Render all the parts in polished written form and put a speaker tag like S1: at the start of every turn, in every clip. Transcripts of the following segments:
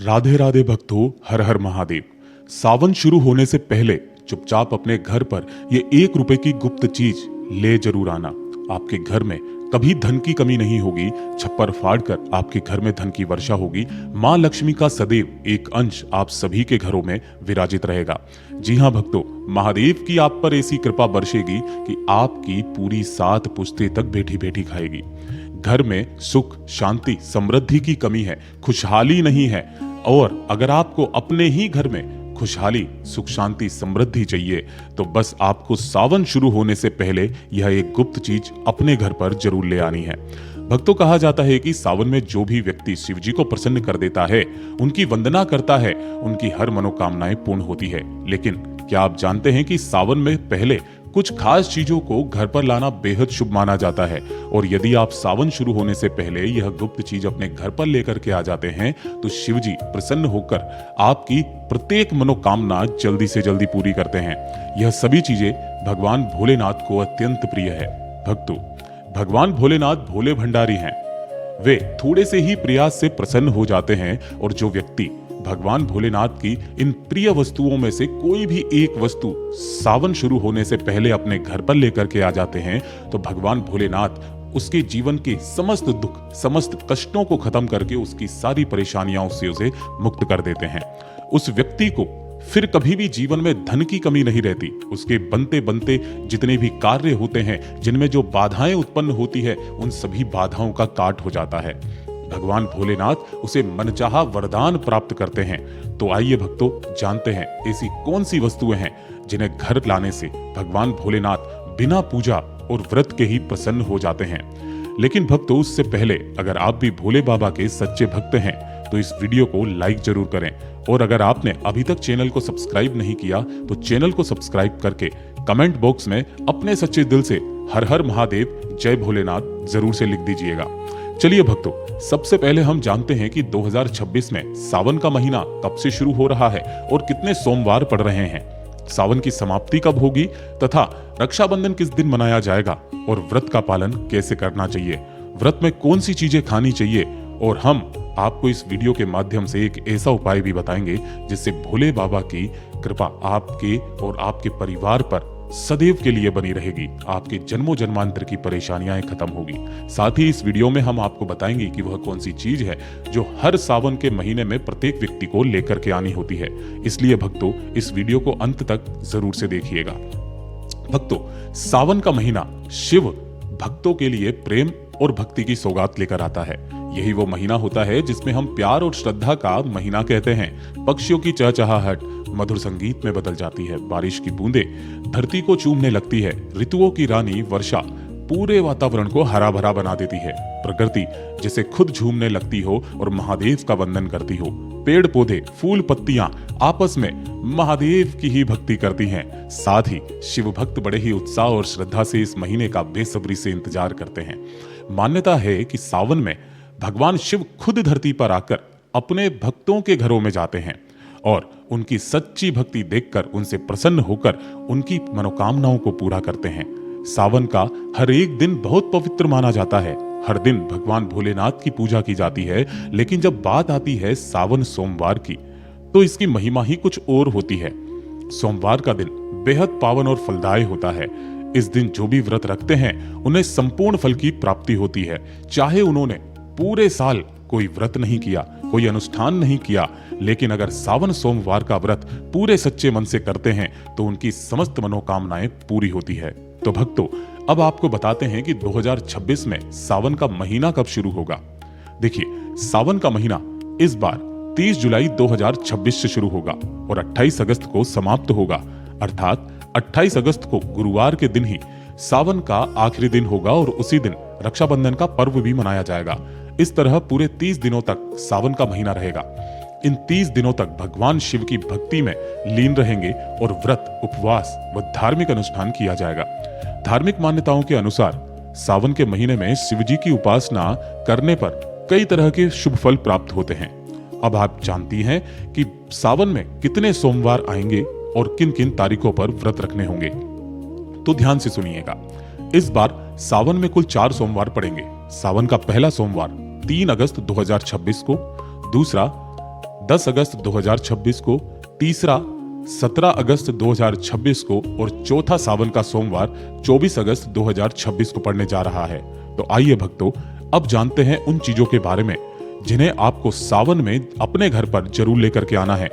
S1: राधे राधे भक्तों, हर हर महादेव। सावन शुरू होने से पहले चुपचाप अपने घर पर ये 1 रुपए की गुप्त चीज ले जरूर आना। आपके घर में कभी धन की कमी नहीं होगी। छप्पर फाड़कर आपके घर में धन की वर्षा होगी। मां लक्ष्मी का सदैव एक अंश आप सभी के घरों में विराजित रहेगा। जी हां भक्तों, महादेव की आप पर ऐसी कृपा बरसेगी कि आपकी पूरी 7 पुश्तें तक बैठी बैठी खाएगी। घर में सुख, शांति, समृद्धि की कमी है, खुशहाली नहीं है। और अगर आपको अपने ही घर में खुशहाली, सुख, शांति, समृद्धि चाहिए तो बस आपको सावन शुरू होने से पहले यह एक गुप्त चीज अपने घर पर जरूर ले आनी है। भक्तों, कहा जाता है कि सावन में जो भी व्यक्ति शिव जी को प्रसन्न कर देता है, उनकी वंदना करता है, उनकी हर मनोकामनाएं पूर्ण होती है। लेकिन क्या आप जानते हैं कि सावन में पहले कुछ खास चीजों को घर पर लाना बेहद शुभ माना जाता है। और यदि आप सावन शुरू होने से पहले यह गुप्त चीज अपने घर पर लेकर के आ जाते हैं तो शिव जी प्रसन्न होकर आपकी प्रत्येक मनोकामना जल्दी से जल्दी पूरी करते हैं। यह सभी चीजें भगवान भोलेनाथ को अत्यंत प्रिय है। भक्तों, भगवान भोलेनाथ भोले भंडारी हैं। वे थोड़े से ही प्रयास से प्रसन्न हो जाते हैं। और जो व्यक्ति भगवान भोलेनाथ की इन प्रिय वस्तुओं में से कोई भी एक वस्तु सावन शुरू होने से पहले अपने घर पर लेकर के आ जाते हैं तो भगवान भोलेनाथ उसके जीवन के समस्त दुख, समस्त कष्टों को खत्म करके उसकी सारी परेशानियों से उसे मुक्त कर देते हैं। उस व्यक्ति को फिर कभी भी जीवन में धन की कमी नहीं रहती। उसके बनते बनते जितने भी कार्य होते हैं, जिनमें जो बाधाएं उत्पन्न होती है, उन सभी बाधाओं का काट हो जाता है। भगवान भोलेनाथ उसे मनचाहा वरदान प्राप्त करते हैं। तो आइए भक्तों, जानते हैं ऐसी कौन सी वस्तुएं हैं जिन्हें घर लाने से भगवान भोलेनाथ बिना पूजा और व्रत के ही प्रसन्न हो जाते हैं। लेकिन भक्तों, उससे पहले अगर आप भी भोले बाबा के सच्चे भक्त हैं तो इस वीडियो को लाइक जरूर करें। और अगर आपने अभी तक चैनल को सब्सक्राइब नहीं किया तो चैनल को सब्सक्राइब करके कमेंट बॉक्स में अपने सच्चे दिल से हर हर महादेव, जय भोलेनाथ जरूर से लिख दीजिएगा। चलिए भक्तों, सबसे पहले हम जानते हैं कि 2026 में सावन का महीना कब से शुरू हो रहा है और कितने सोमवार पड़ रहे हैं। सावन की समाप्ति कब होगी तथा रक्षाबंधन किस दिन मनाया जाएगा और व्रत का पालन कैसे करना चाहिए, व्रत में कौन सी चीजें खानी चाहिए। और हम आपको इस वीडियो के माध्यम से एक ऐसा उपाय भी बताएंगे जिससे भोले बाबा की कृपा आपके और आपके परिवार पर सदैव के लिए बनी रहेगी। आपके जन्मों जन्मांतर की परेशानियां खत्म होगी। साथ ही इस वीडियो में हम आपको बताएंगे कि वह कौन सी चीज है जो हर सावन के महीने में प्रत्येक व्यक्ति को लेकर के आनी होती है। इसलिए भक्तों, इस वीडियो को अंत तक जरूर से देखिएगा। भक्तों, सावन का महीना शिव भक्तों के लिए प्रेम और भक्ति की सौगात लेकर आता है। यही वो महीना होता है जिसमें हम प्यार और श्रद्धा का महीना कहते हैं। पक्षियों की चहचहाहट मधुर संगीत में बदल जाती है। बारिश की बूंदें धरती को चूमने लगती है। ऋतुओं की रानी वर्षा पूरे वातावरण को हरा भरा बना देती है। प्रकृति जैसे खुद झूमने लगती हो और महादेव का वंदन करती हो। पेड़ पौधे, फूल, पत्तियां आपस में महादेव की ही भक्ति करती हैं। साथ ही शिव भक्त बड़े ही उत्साह और श्रद्धा से इस महीने का बेसब्री से इंतजार करते हैं। मान्यता है कि सावन में भगवान शिव खुद धरती पर आकर अपने भक्तों के घरों में जाते हैं और उनकी सच्ची भक्ति देखकर उनसे प्रसन्न होकर उनकी मनोकामनाओं को पूरा करते हैं। सावन का हर एक दिन बहुत पवित्र माना जाता है। हर दिन भगवान भोलेनाथ की पूजा की जाती है। लेकिन जब बात आती है सावन सोमवार की तो इसकी महिमा ही कुछ और होती है। सोमवार का दिन बेहद पावन और फलदायी होता है। इस दिन जो भी व्रत रखते हैं उन्हें संपूर्ण फल की प्राप्ति होती है। चाहे उन्होंने पूरे साल कोई व्रत नहीं किया, कोई अनुष्ठान नहीं किया, लेकिन अगर सावन सोमवार का व्रत पूरे सच्चे मन से करते हैं तो उनकी समस्त मनोकामनाएं पूरी होती है। तो भक्तों, अब आपको बताते हैं कि 2026 में सावन का महीना कब शुरू होगा। देखिए, सावन का महीना इस बार 30 जुलाई 2026 से शुरू होगा और 28 अगस्त को समाप्त होगा। अर्थात 28 अगस्त को गुरुवार के दिन ही सावन का आखिरी दिन होगा और उसी दिन रक्षाबंधन का पर्व भी मनाया जाएगा। इस तरह पूरे 30 दिनों तक सावन का महीना रहेगा। इन 30 दिनों तक भगवान शिव की भक्ति में लीन रहेंगे और व्रत, उपवास व धार्मिक अनुष्ठान किया जाएगा। धार्मिक मान्यताओं के अनुसार सावन के महीने में शिव जी की उपासना करने पर कई तरह के शुभ फल प्राप्त होते हैं। अब आप जानती हैं कि सावन में कितने सोमवार आएंगे और किन किन तारीखों पर व्रत रखने होंगे। तो ध्यान से सुनिएगा। इस बार सावन में कुल 4 सोमवार पड़ेंगे। सावन का पहला सोमवार 3 अगस्त 2026 को, दूसरा 10 अगस्त 2026 को, तीसरा 17 अगस्त 2026 को और चौथा सावन का सोमवार 24 अगस्त 2026 को पड़ने जा रहा है। तो आइए भक्तों, अब जानते हैं उन चीजों के बारे में जिन्हें आपको सावन में अपने घर पर जरूर लेकर के आना है।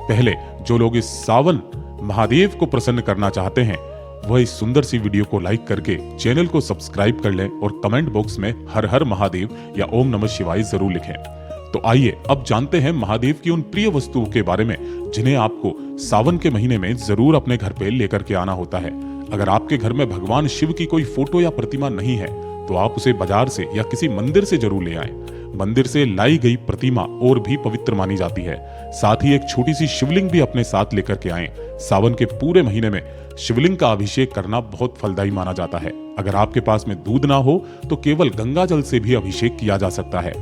S1: पहले जो लोग इस सावन महादेव को प्रसन्न करना चाहते हैं वह इस सुंदर सी वीडियो को लाइक करके चैनल को सब्सक्राइब कर लें और कमेंट बॉक्स में हर हर महादेव या ओम नमः शिवाय जरूर लिखें। तो आइए अब जानते हैं महादेव की उन प्रिय वस्तुओं के बारे में जिन्हें आपको सावन के महीने में जरूर अपने घर पे लेकर के आना होता है। अगर आपके घर में भगवान शिव की कोई फोटो या प्रतिमा नहीं है तो आप उसे बाजार से या किसी मंदिर से जरूर ले आएं। मंदिर से लाई गई प्रतिमा और भी पवित्र मानी जाती है। साथ ही एक छोटी सी शिवलिंग भी अपने साथ लेकर के आएं। सावन के पूरे महीने में शिवलिंग का अभिषेक करना बहुत फलदायी माना जाता है। अगर आपके पास में दूध ना हो तो केवल गंगा जल से भी अभिषेक किया जा सकता है।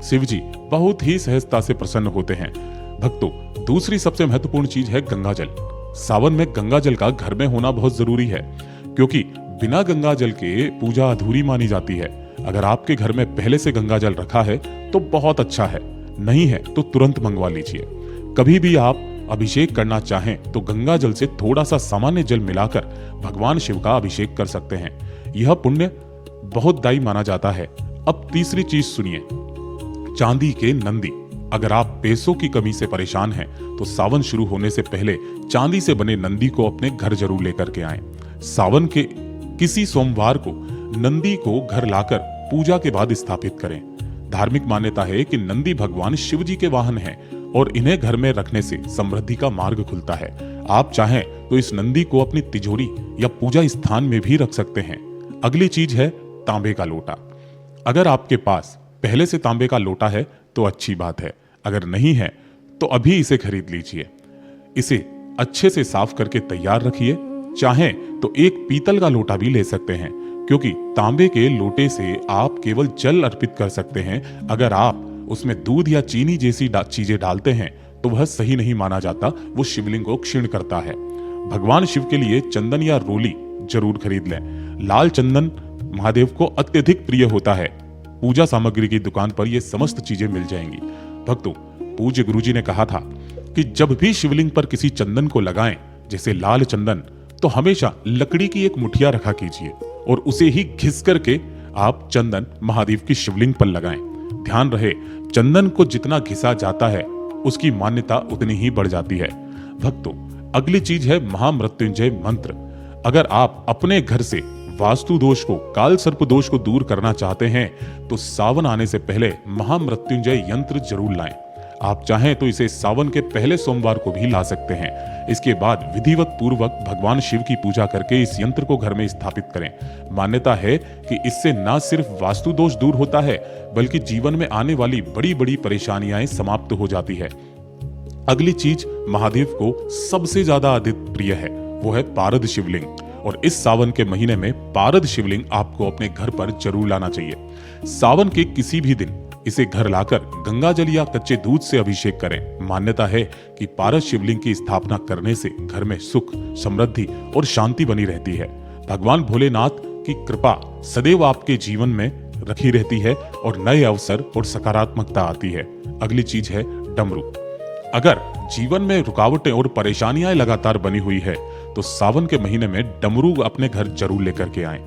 S1: शिव जी बहुत ही सहजता से प्रसन्न होते हैं। भक्तों, दूसरी सबसे महत्वपूर्ण चीज है गंगा जल। सावन में गंगा जल का घर में होना बहुत जरूरी है, क्योंकि बिना गंगा जल के पूजा अधूरी मानी जाती है। अगर आपके घर में पहले से गंगा जल रखा है तो बहुत अच्छा है, नहीं है तो तुरंत मंगवा लीजिए। कभी भी आप अभिषेक करना चाहें तो गंगा जल से थोड़ा सा सामान्य जल मिलाकर भगवान शिव का अभिषेक कर सकते हैं। यह पुण्य बहुत दायी माना जाता है। अब तीसरी चीज सुनिए, चांदी के नंदी। अगर आप पैसों की कमी से परेशान हैं तो सावन शुरू होने से पहले चांदी से बने नंदी को अपने घर जरूर लेकर के आएं। सावन के किसी सोमवार को नंदी को घर लाकर पूजा के बाद स्थापित करें। धार्मिक मान्यता है कि नंदी भगवान शिव जी के वाहन हैं और इन्हें घर में रखने से समृद्धि का मार्ग खुलता है। आप चाहें तो इस नंदी को अपनी तिजोरी या पूजा स्थान में भी रख सकते हैं। अगली चीज है तांबे का लोटा। अगर आपके पास पहले से तांबे का लोटा है तो अच्छी बात है, अगर नहीं है तो अभी इसे खरीद लीजिए। इसे अच्छे से साफ करके तैयार रखिए। चाहें तो एक पीतल का लोटा भी ले सकते हैं, क्योंकि तांबे के लोटे से आप केवल जल अर्पित कर सकते हैं। अगर आप उसमें दूध या चीनी जैसी चीजें डालते हैं तो वह सही नहीं माना जाता, वो शिवलिंग को क्षीण करता है। भगवान शिव के लिए चंदन या रोली जरूर खरीद लें। लाल चंदन महादेव को अत्यधिक प्रिय होता है। पूजा सामग्री की दुकान पर ये समस्त चीजें मिल जाएंगी। भक्तों, पूज्य गुरुजी ने कहा था कि जब भी शिवलिंग पर किसी चंदन को लगाएं, जैसे लाल चंदन, तो हमेशा लकड़ी की एक मुठिया रखा कीजिए और उसे ही घिस करके आप चंदन महादेव की शिवलिंग पर लगाएं। ध्यान रहे, चंदन को जितना घिसा जाता है उसकी मान्यता उतनी ही बढ़ जाती है। भक्तों, अगली चीज है महामृत्युंजय मंत्र। अगर आप अपने घर से वास्तु दोष को, काल सर्प दोष को दूर करना चाहते हैं तो सावन आने से पहले महामृत्युंजय यंत्र जरूर लाएं। आप चाहें तो इसे सावन के पहले सोमवार को भी ला सकते हैं। इसके बाद विधिवत पूर्वक भगवान शिव की पूजा करके इस यंत्र को घर में स्थापित करें। मान्यता है कि इससे न सिर्फ वास्तु दोष दूर होता है, बल्कि जीवन में आने वाली बड़ी बड़ी परेशानियां समाप्त हो जाती है। अगली चीज महादेव को सबसे ज्यादा अधिक प्रिय है, वो है पारद शिवलिंग। और इस सावन के महीने में पारद शिवलिंग आपको अपने घर पर जरूर लाना चाहिए। सावन के किसी भी दिन इसे घर लाकर गंगा जल या कच्चे दूध से अभिषेक करें। मान्यता है कि पारद शिवलिंग की स्थापना करने से घर में सुख, समृद्धि और शांति बनी रहती है। भगवान भोलेनाथ की कृपा सदैव आपके जीवन में रखी रहती है और नए अवसर और सकारात्मकता आती है। अगली चीज है डमरू। अगर जीवन में रुकावटें और परेशानियां लगातार बनी हुई है तो सावन के महीने में डमरू अपने घर जरूर लेकर के आएं।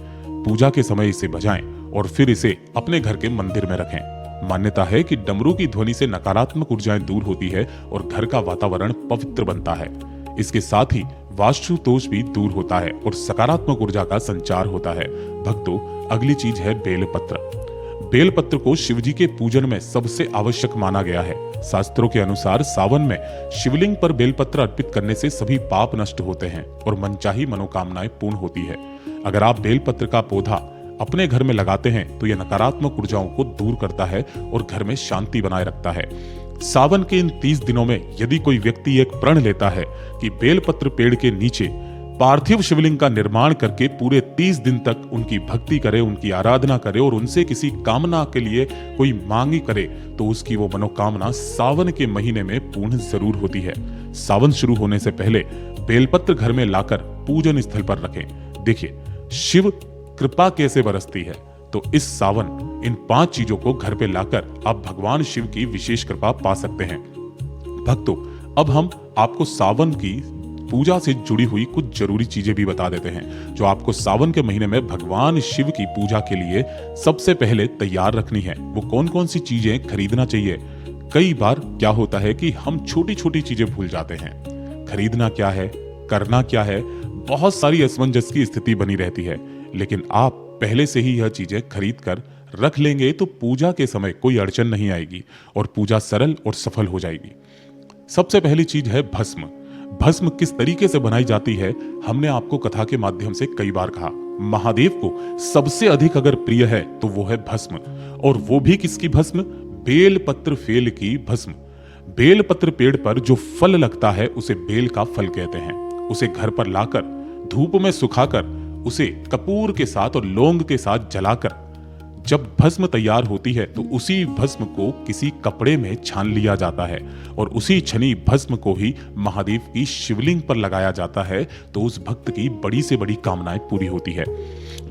S1: पूजा के समय इसे बजाएं और फिर इसे अपने घर के मंदिर में रखें। मान्यता है कि डमरू की ध्वनि से नकारात्मक ऊर्जाएं दूर होती है और घर का वातावरण पवित्र बनता है। इसके साथ ही वास्तु दोष भी दूर होता है और सकारात्मक ऊर्जा का संचार होता है। भक्तों, अगली चीज है बेलपत्र। बेलपत्र को शिवजी के पूजन में सबसे आवश्यक माना गया है। शास्त्रों के अनुसार सावन में शिवलिंग पर बेलपत्र अर्पित करने से सभी पाप नष्ट होते हैं और मनचाही मनोकामनाएं पूर्ण होती है। अगर आप बेलपत्र का पौधा अपने घर में लगाते हैं तो यह नकारात्मक ऊर्जाओं को दूर करता है और घर में शांति बनाए रखता है। सावन के इन 30 दिनों में यदि कोई व्यक्ति एक प्रण लेता है कि बेलपत्र पेड़ के नीचे पार्थिव शिवलिंग का निर्माण करके पूरे 30 दिन तक उनकी भक्ति करे, उनकी आराधना करे और उनसे किसी कामना के लिए कोई मांगी करे, तो उसकी वो मनोकामना सावन के महीने में पूर्ण जरूर होती है। सावन शुरू होने से पहले बेलपत्र घर में लाकर पूजन स्थल पर रखें। देखिए शिव कृपा कैसे बरसती है। तो इस सावन इन 5 चीजों को घर पे लाकर आप भगवान शिव की विशेष कृपा पा सकते हैं। भक्तों, अब हम आपको सावन की पूजा से जुड़ी हुई कुछ जरूरी चीजें भी बता देते हैं जो आपको सावन के महीने में भगवान शिव की पूजा के लिए सबसे पहले तैयार रखनी है। वो कौन कौन सी चीजें खरीदना चाहिए। कई बार क्या होता है कि हम छोटी छोटी चीजें भूल जाते हैं। खरीदना क्या है, करना क्या है, बहुत सारी असमंजस की स्थिति बनी रहती है। लेकिन आप पहले से ही यह चीजें खरीद कर रख लेंगे तो पूजा के समय कोई अड़चन नहीं आएगी और पूजा सरल और सफल हो जाएगी। सबसे पहली चीज है भस्म। भस्म किस तरीके से बनाई जाती है, हमने आपको कथा के माध्यम से कई बार कहा। महादेव को सबसे अधिक अगर प्रिय है तो वो है भस्म, और वो भी किसकी भस्म? बेलपत्र फेल की भस्म। बेलपत्र पेड़ पर जो फल लगता है उसे बेल का फल कहते हैं। उसे घर पर लाकर धूप में सुखाकर उसे कपूर के साथ और लौंग के साथ जलाकर जब भस्म तैयार होती है तो उसी भस्म को किसी कपड़े में छान लिया जाता है और उसी छनी भस्म को ही महादेव की शिवलिंग पर लगाया जाता है तो उस भक्त की बड़ी से बड़ी कामनाएं पूरी होती है।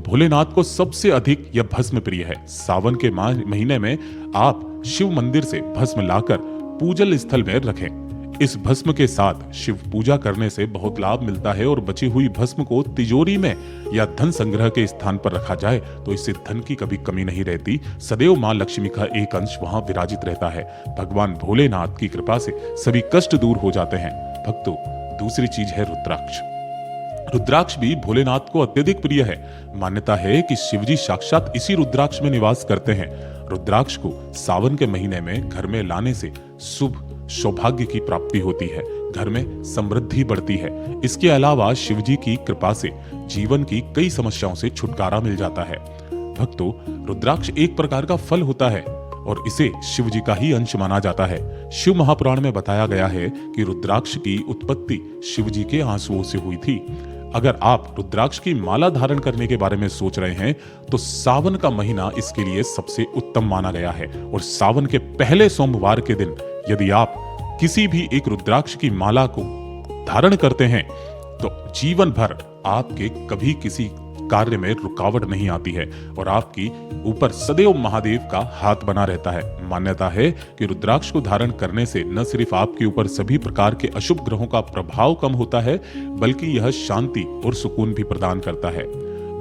S1: भोलेनाथ को सबसे अधिक यह भस्म प्रिय है। सावन के महीने में आप शिव मंदिर से भस्म लाकर पूजल स्थल में रखें। इस भस्म के साथ शिव पूजा करने से बहुत लाभ मिलता है और बची हुई भस्म को तिजोरी में या धन संग्रह के स्थान पर रखा जाए तो इससे धन की कभी कमी नहीं रहती। सदैव मां लक्ष्मी का एक अंश वहां विराजित रहता है। भगवान भोलेनाथ की कृपा से सभी कष्ट दूर हो जाते हैं। भक्तों, दूसरी चीज है रुद्राक्ष। रुद्राक्ष भी भोलेनाथ को अत्यधिक प्रिय है। मान्यता है कि शिवजी साक्षात इसी रुद्राक्ष में निवास करते हैं। रुद्राक्ष को सावन के महीने में घर में लाने से शुभ सौभाग्य की प्राप्ति होती है, घर में समृद्धि बढ़ती है। इसके अलावा शिवजी की कृपा से जीवन की कई समस्याओं से छुटकारा मिल जाता है। भक्तों, रुद्राक्ष एक प्रकार का फल होता है और इसे शिवजी का ही अंश माना जाता है। शिव महापुराण में बताया गया है कि रुद्राक्ष की उत्पत्ति शिवजी के आंसुओं से हुई थी। अगर आप रुद्राक्ष की माला धारण करने के बारे में सोच रहे हैं तो सावन का महीना इसके लिए सबसे उत्तम माना गया है। और सावन के पहले सोमवार के दिन यदि आप किसी भी एक रुद्राक्ष की माला को धारण करते हैं तो जीवन भर आपके कभी किसी कार्य में रुकावट नहीं आती है और आपकी ऊपर सदैव महादेव का हाथ बना रहता है। मान्यता है कि रुद्राक्ष को धारण करने से न सिर्फ आपके ऊपर सभी प्रकार के अशुभ ग्रहों का प्रभाव कम होता है बल्कि यह शांति और सुकून भी प्रदान करता है।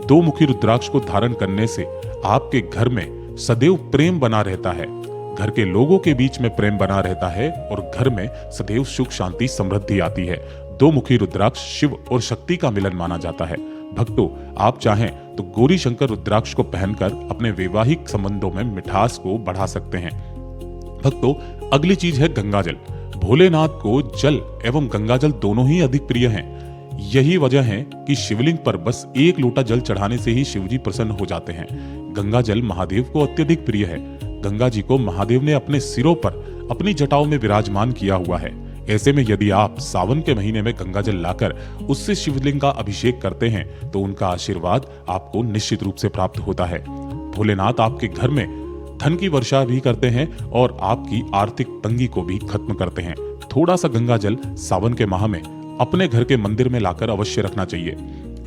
S1: दो मुखी रुद्राक्ष को धारण करने से आपके घर में सदैव प्रेम बना रहता है, घर के लोगों के बीच में प्रेम बना रहता है और घर में सदैव सुख शांति समृद्धि आती है। दो मुखी रुद्राक्ष शिव और शक्ति का मिलन माना जाता है। भक्तों, आप चाहें तो गौरी शंकर रुद्राक्ष को पहनकर अपने वैवाहिक संबंधों में मिठास को बढ़ा सकते हैं। भक्तों, अगली चीज है गंगाजल। भोलेनाथ को जल एवं गंगाजल दोनों ही अधिक प्रिय हैं। यही वजह है कि शिवलिंग पर बस एक लोटा जल चढ़ाने से ही शिवजी प्रसन्न हो जाते हैं। गंगाजल महादेव को अत्यधिक प्रिय है। गंगा जी को महादेव ने अपने सिरों पर अपनी जटाओं में विराजमान किया हुआ है। ऐसे में यदि आप सावन के महीने में गंगाजल लाकर उससे शिवलिंग का अभिषेक करते हैं तो उनका आशीर्वाद आपको निश्चित रूप से प्राप्त होता है। भोलेनाथ आपके घर में धन की वर्षा भी करते हैं और आपकी आर्थिक तंगी को भी खत्म करते हैं। थोड़ा सा गंगाजल सावन के माह में अपने घर के मंदिर में लाकर अवश्य रखना चाहिए।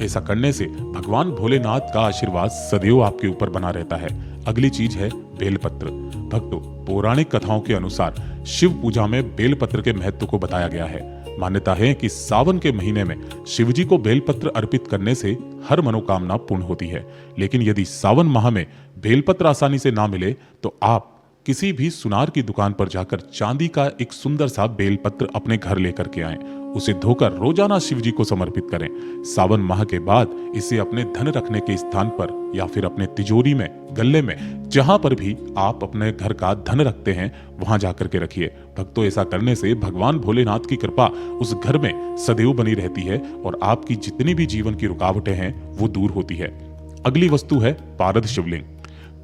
S1: ऐसा करने से भगवान भोलेनाथ का आशीर्वाद सदैव आपके ऊपर बना रहता है। अगली चीज है बेलपत्र। भक्तों, पौराणिक कथाओं के अनुसार शिव पूजा में बेलपत्र के महत्व को बताया गया है। मान्यता है कि सावन के महीने में शिवजी को बेलपत्र अर्पित करने से हर मनोकामना पूर्ण होती है। लेकिन यदि सावन माह में बेलपत्र आसानी से ना मिले तो आप किसी भी सुनार की दुकान पर जाकर चांदी का एक सुंदर सा बेलपत्र अपने घर लेकर के आएं। उसे धोकर रोजाना शिवजी को समर्पित करें। सावन माह के बाद इसे अपने धन रखने के स्थान पर या फिर अपने तिजोरी में, गल्ले में, जहां पर भी आप अपने घर का धन रखते हैं वहां जाकर के रखिए। भक्तों, ऐसा करने से भगवान भोलेनाथ की कृपा उस घर में सदैव बनी रहती है और आपकी जितनी भी जीवन की रुकावटें हैं वो दूर होती है। अगली वस्तु है पारद शिवलिंग।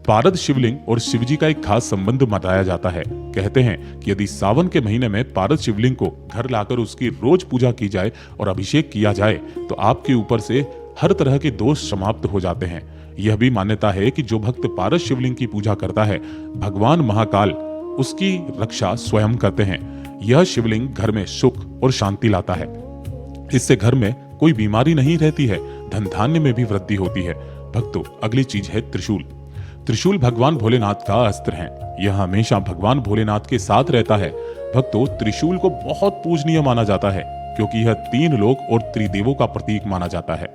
S1: पारद शिवलिंग और शिवजी का एक खास संबंध बताया जाता है। कहते हैं कि यदि सावन के महीने में पारद शिवलिंग को घर लाकर उसकी रोज पूजा की जाए और अभिषेक किया जाए तो आपके ऊपर से हर तरह के दोष समाप्त हो जाते हैं। यह भी मान्यता है कि जो भक्त पारद शिवलिंग की पूजा करता है भगवान महाकाल उसकी रक्षा स्वयं करते हैं। यह शिवलिंग घर में सुख और शांति लाता है। इससे घर में कोई बीमारी नहीं रहती है, धन धान्य में भी वृद्धि होती है। भक्तों, अगली चीज है त्रिशूल। त्रिशूल भगवान भोलेनाथ का अस्त्र है। यह हमेशा भगवान भोलेनाथ के साथ रहता है। भक्तों, त्रिशूल को बहुत पूजनीय माना जाता है क्योंकि यह 3 लोक और त्रिदेवों का प्रतीक माना जाता है।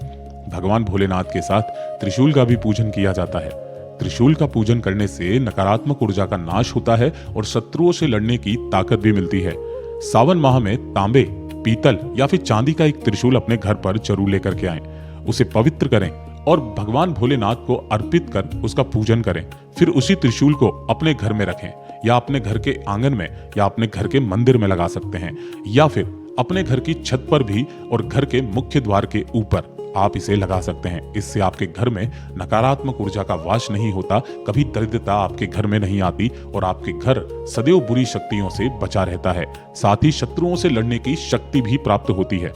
S1: भगवान भोलेनाथ के साथ त्रिशूल का भी पूजन किया जाता है। त्रिशूल का पूजन करने से नकारात्मक ऊर्जा का नाश होता है और शत्रुओं से लड़ने की ताकत भी मिलती है। सावन माह में तांबे, पीतल या फिर चांदी का एक त्रिशूल अपने घर पर जरूर लेकर के आएं। उसे पवित्र करें और भगवान भोलेनाथ को अर्पित कर उसका पूजन करें। फिर उसी त्रिशूल को अपने घर में रखें या अपने घर के आंगन में या अपने घर के मंदिर में लगा सकते हैं या फिर अपने घर की छत पर भी और घर के मुख्य द्वार के ऊपर आप इसे लगा सकते हैं। इससे आपके घर में नकारात्मक ऊर्जा का वास नहीं होता, कभी दरिद्रता आपके घर में नहीं आती और आपके घर सदैव बुरी शक्तियों से बचा रहता है। साथ ही शत्रुओं से लड़ने की शक्ति भी प्राप्त होती है।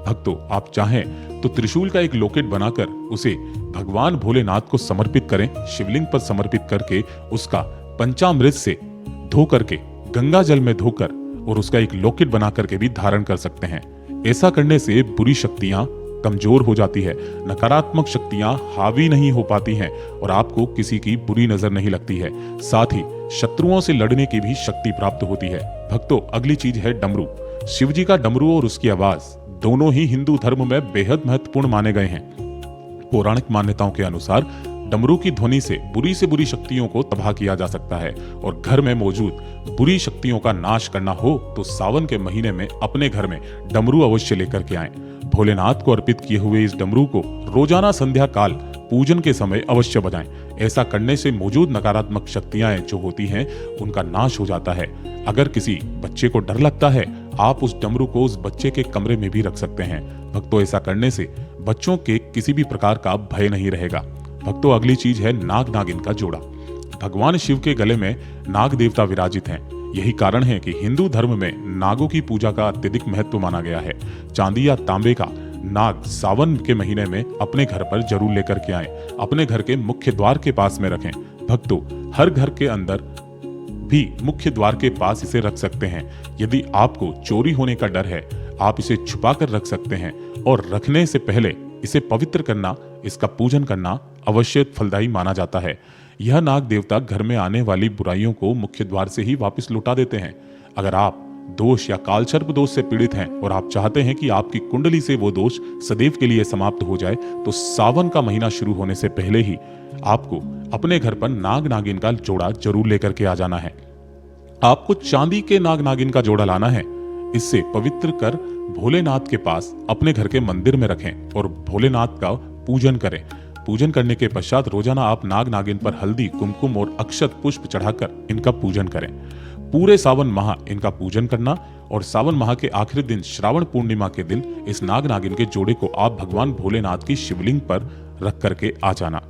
S1: भक्तों, आप चाहें तो त्रिशूल का एक लॉकेट बनाकर उसे भगवान भोलेनाथ को समर्पित करें। शिवलिंग पर समर्पित करके उसका पंचामृत से धो करके, गंगा जल में धोकर और उसका एक लॉकेट बना करके भी धारण कर सकते हैं। ऐसा करने से बुरी शक्तियां कमजोर हो जाती है, नकारात्मक शक्तियां हावी नहीं हो पाती हैं और आपको किसी की बुरी नजर नहीं लगती है। साथ ही शत्रुओं से लड़ने की भी शक्ति प्राप्त होती है। भक्तों, अगली चीज है डमरू। शिव जी का डमरू और उसकी आवाज दोनों ही हिंदू धर्म में बेहद महत्वपूर्ण माने गए हैं। पौराणिक मान्यताओं के अनुसार डमरू की ध्वनि से बुरी शक्तियों को तबाह किया जा सकता है और घर में मौजूद बुरी शक्तियों का नाश करना हो तो सावन के महीने में अपने घर में डमरू अवश्य लेकर के आएं। भोलेनाथ को अर्पित किए हुए इस डमरू को रोजाना संध्या काल पूजन के समय अवश्य बजाएं। ऐसा करने से मौजूद नकारात्मक शक्तियां जो होती हैं उनका नाश हो जाता है। अगर किसी बच्चे को डर लगता है, आप उस डमरू को उस बच्चे के कमरे में भी रख सकते हैं। भक्तों, ऐसा करने से बच्चों के किसी भी प्रकार का भय नहीं रहेगा। भक्तों, अगली चीज है नाग नागिन का जोड़ा। भगवान शिव के गले में नाग देवता विराजित हैं। यही कारण है कि हिंदू धर्म में नागों की पूजा का अत्यधिक महत्व माना गया है। चांदी या तांबे का नाग सावन के महीने में अपने घर पर जरूर लेकर के आएं। अपने घर के मुख्य द्वार के पास में रखें। भक्तों, हर घर के अंदर भी मुख्य द्वार के पास इसे रख सकते हैं। यदि आपको चोरी होने का डर है, आप इसे छुपा कर रख सकते हैं और रखने से पहले इसे पवित्र करना, इसका पूजन करना अवश्य फलदायी माना जाता है। यह नाग देवता घर में आने वाली बुराइयों को मुख्य द्वार से ही वापस लौटा देते हैं। अगर आप दोष या कालसर्प दोष से पीड़ित हैं और आप चाहते हैं कि आपकी कुंडली से वो दोष सदैव के लिए समाप्त हो जाए, तो सावन का महीना शुरू होने से पहले ही आपको अपने घर पर नाग नागिन का जोड़ा जरूर लेकर के आ जाना है। आपको चांदी के नाग नागिन का जोड़ा लाना है। इससे पवित्र कर भोलेनाथ के पास अपने घर के मंदिर में रखें और भोलेनाथ का पूजन करें। पूजन करने के पश्चात रोजाना आप नाग नागिन पर हल्दी, कुमकुम और अक्षत पुष्प चढ़ाकर इनका पूजन करें। पूरे सावन माह इनका पूजन करना और सावन माह के आखिरी दिन श्रावण पूर्णिमा के दिन इस नाग नागिन के जोड़े को आप भगवान भोलेनाथ की शिवलिंग पर रख करके आ जाना।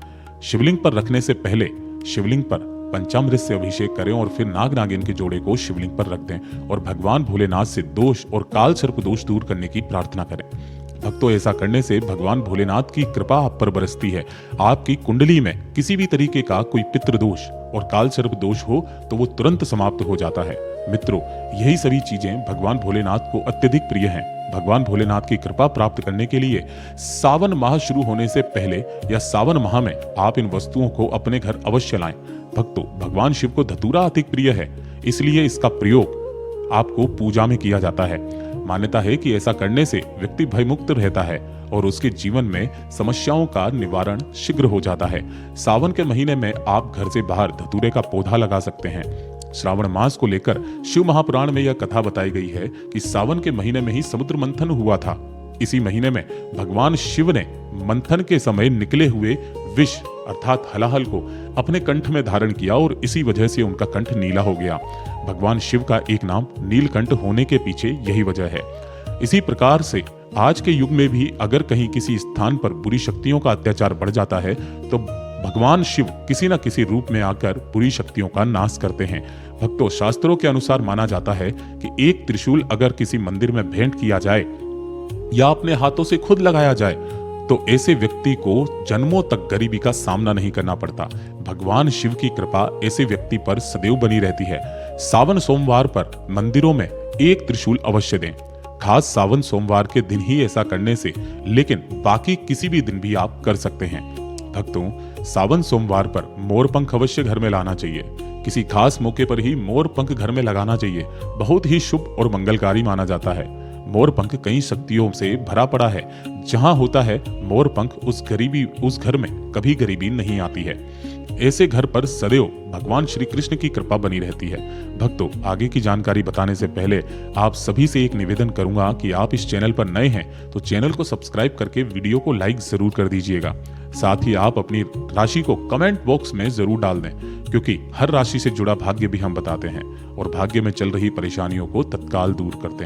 S1: शिवलिंग पर रखने से पहले शिवलिंग पर पंचामृत से अभिषेक करें और फिर नाग नागिन के जोड़े को शिवलिंग पर रख दें और भगवान भोलेनाथ से दोष और काल सर्प दोष दूर करने की प्रार्थना करें। भक्तों, ऐसा करने से भगवान भोलेनाथ की कृपा आप पर बरसती है। आपकी कुंडली में किसी भी तरीके का कोई पितृ दोष और काल सर्प दोष हो तो वो तुरंत समाप्त हो जाता है। मित्रों, यही सभी चीजें भगवान भोलेनाथ को अत्यधिक प्रिय हैं। भगवान भोलेनाथ की कृपा प्राप्त करने के लिए सावन माह शुरू होने से पहले या सावन माह में आप इन वस्तुओं को अपने घर अवश्य लाएं। भक्तों, भगवान शिव को धतूरा अधिक प्रिय है, इसलिए इसका प्रयोग आपको पूजा में किया जाता है। मान्यता है कि ऐसा करने से व्यक्ति भयमुक्त रहता है और उसके जीवन में समस्याओं का निवारण शीघ्र हो जाता है। सावन के महीने में आप घर से बाहर धतूरे का पौधा लगा सकते हैं। श्रावण मास को लेकर शिव महापुराण में यह कथा बताई गई है कि सावन के महीने में ही समुद्र मंथन हुआ था। इसी महीने में भगवान शिव ने मंथन के समय निकले हुए विष अर्थात हलाहल को अपने कंठ में धारण किया और इसी वजह से उनका कंठ नीला हो गया। भगवान शिव का एक नाम नीलकंठ होने के पीछे यही वजह है। इसी प्रकार से आज के युग में भी अगर कहीं किसी स्थान पर बुरी शक्तियों का अत्याचार बढ़ जाता है तो भगवान शिव किसी न किसी रूप में आकर बुरी शक्तियों का नाश करते हैं। भक्तों, शास्त्रों के अनुसार माना जाता है कि एक त्रिशूल अगर किसी मंदिर में भेंट किया जाए या अपने हाथों से खुद लगाया जाए तो ऐसे व्यक्ति को जन्मों तक गरीबी का सामना नहीं करना पड़ता। भगवान शिव की कृपा ऐसे व्यक्ति पर सदैव बनी रहती है। सावन सोमवार पर मंदिरों में एक त्रिशूल अवश्य दें। खास सावन सोमवार के दिन ही ऐसा करने से, लेकिन बाकी किसी भी दिन भी आप कर सकते हैं। भक्तों, सावन सोमवार पर मोर पंख अवश्य घर में लाना चाहिए किसी खास मौके पर ही मोर पंख घर में लगाना चाहिए। बहुत ही शुभ और मंगलकारी माना जाता है। मोर पंख कई शक्तियों से भरा पड़ा है। जहां होता है मोर पंख, उस घर में कभी गरीबी नहीं आती है। ऐसे घर पर सदैव भगवान श्री कृष्ण की कृपा बनी रहती है। भक्तों, आगे की जानकारी बताने से पहले आप सभी से एक निवेदन करूंगा कि आप इस चैनल पर नए हैं तो चैनल को सब्सक्राइब करके वीडियो को लाइक जरूर कर दीजिएगा। साथ ही आप अपनी राशि को कमेंट बॉक्स में जरूर डाल दें, क्योंकि हर राशि से जुड़ा भाग्य भी हम बताते हैं और भाग्य में चल रही परेशानियों को तत्काल दूर करते हैं।